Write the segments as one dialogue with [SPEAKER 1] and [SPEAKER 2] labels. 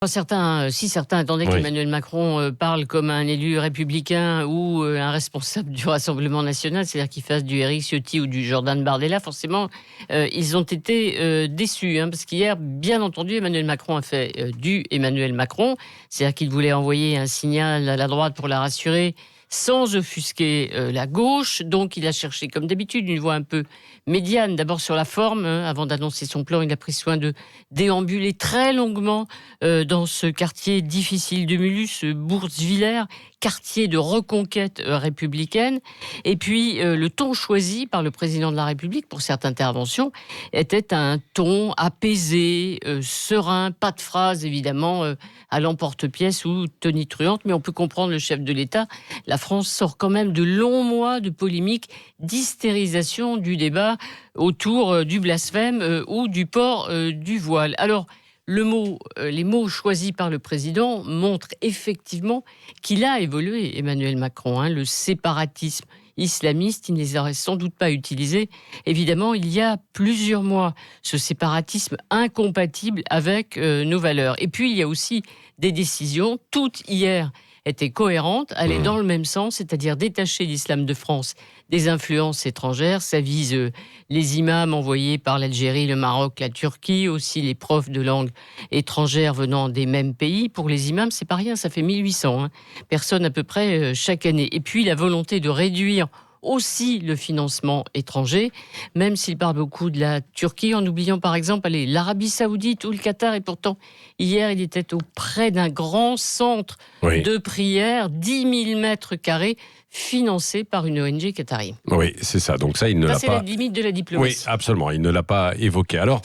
[SPEAKER 1] Si certains attendaient
[SPEAKER 2] Oui.
[SPEAKER 1] qu'Emmanuel Macron parle comme un élu républicain ou un responsable du Rassemblement national, c'est-à-dire qu'il fasse du Éric Ciotti ou du Jordan Bardella, forcément, ils ont été déçus. Parce qu'hier, bien entendu, Emmanuel Macron a fait du Emmanuel Macron, c'est-à-dire qu'il voulait envoyer un signal à la droite pour la rassurer, sans offusquer la gauche. Donc, il a cherché, comme d'habitude, une voie un peu médiane. D'abord sur la forme, avant d'annoncer son plan, il a pris soin de déambuler très longuement dans ce quartier difficile de Mulhouse, Bourswiller, quartier de reconquête républicaine. Et puis, le ton choisi par le président de la République pour cette intervention était un ton apaisé, serein, pas de phrases évidemment à l'emporte-pièce ou tonitruante, mais on peut comprendre le chef de l'État. La France sort quand même de longs mois de polémiques, d'hystérisation du débat autour du blasphème ou du port du voile. Alors, les mots choisis par le président montrent effectivement qu'il a évolué, Emmanuel Macron. Le séparatisme islamiste, il ne les aurait sans doute pas utilisés, évidemment, il y a plusieurs mois. Ce séparatisme incompatible avec nos valeurs. Et puis, il y a aussi des décisions, toutes hier étaient cohérentes, allaient dans le même sens, c'est-à-dire détacher l'islam de France des influences étrangères. Ça vise les imams envoyés par l'Algérie, le Maroc, la Turquie, aussi les profs de langue étrangères venant des mêmes pays. Pour les imams, c'est pas rien, ça fait 1800 personnes à peu près chaque année. Et puis la volonté de réduire aussi le financement étranger, même s'il parle beaucoup de la Turquie, en oubliant par exemple l'Arabie Saoudite ou le Qatar. Et pourtant, hier, il était auprès d'un grand centre
[SPEAKER 2] Oui.
[SPEAKER 1] de prière, 10 000 mètres carrés, financé par une ONG qatari.
[SPEAKER 2] Oui, c'est ça. Donc ça, il ne l'a
[SPEAKER 1] Ça, c'est
[SPEAKER 2] pas...
[SPEAKER 1] la limite de la
[SPEAKER 2] Oui,
[SPEAKER 1] diplomatie.
[SPEAKER 2] absolument. Il ne l'a pas évoqué. Alors,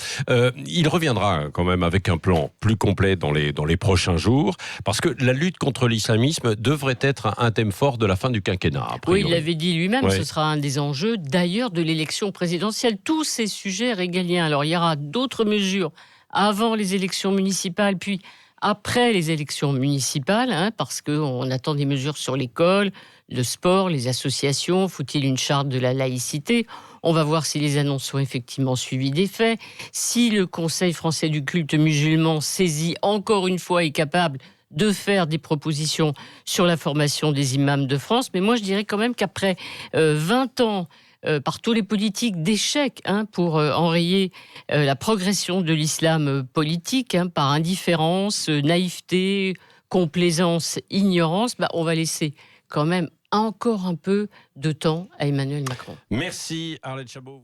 [SPEAKER 2] il reviendra quand même avec un plan plus complet dans les prochains jours, parce que la lutte contre l'islamisme devrait être un thème fort de la fin du quinquennat, a
[SPEAKER 1] Oui,
[SPEAKER 2] priori.
[SPEAKER 1] il l'avait dit lui-même,
[SPEAKER 2] Oui.
[SPEAKER 1] ce sera un des enjeux d'ailleurs de l'élection présidentielle. Tous ces sujets régaliens. Alors, il y aura d'autres mesures avant les élections municipales, puis après les élections municipales, parce qu'on attend des mesures sur l'école, le sport, les associations. Faut-il une charte de la laïcité ? On va voir si les annonces sont effectivement suivies des faits. Si le Conseil français du culte musulman, saisi encore une fois, est capable de faire des propositions sur la formation des imams de France. Mais moi, je dirais quand même qu'après 20 ans, par tous les politiques, d'échecs pour enrayer la progression de l'islam politique, par indifférence, naïveté, complaisance, ignorance, on va laisser quand même encore un peu de temps à Emmanuel Macron.
[SPEAKER 2] Merci, Arlette Chabot.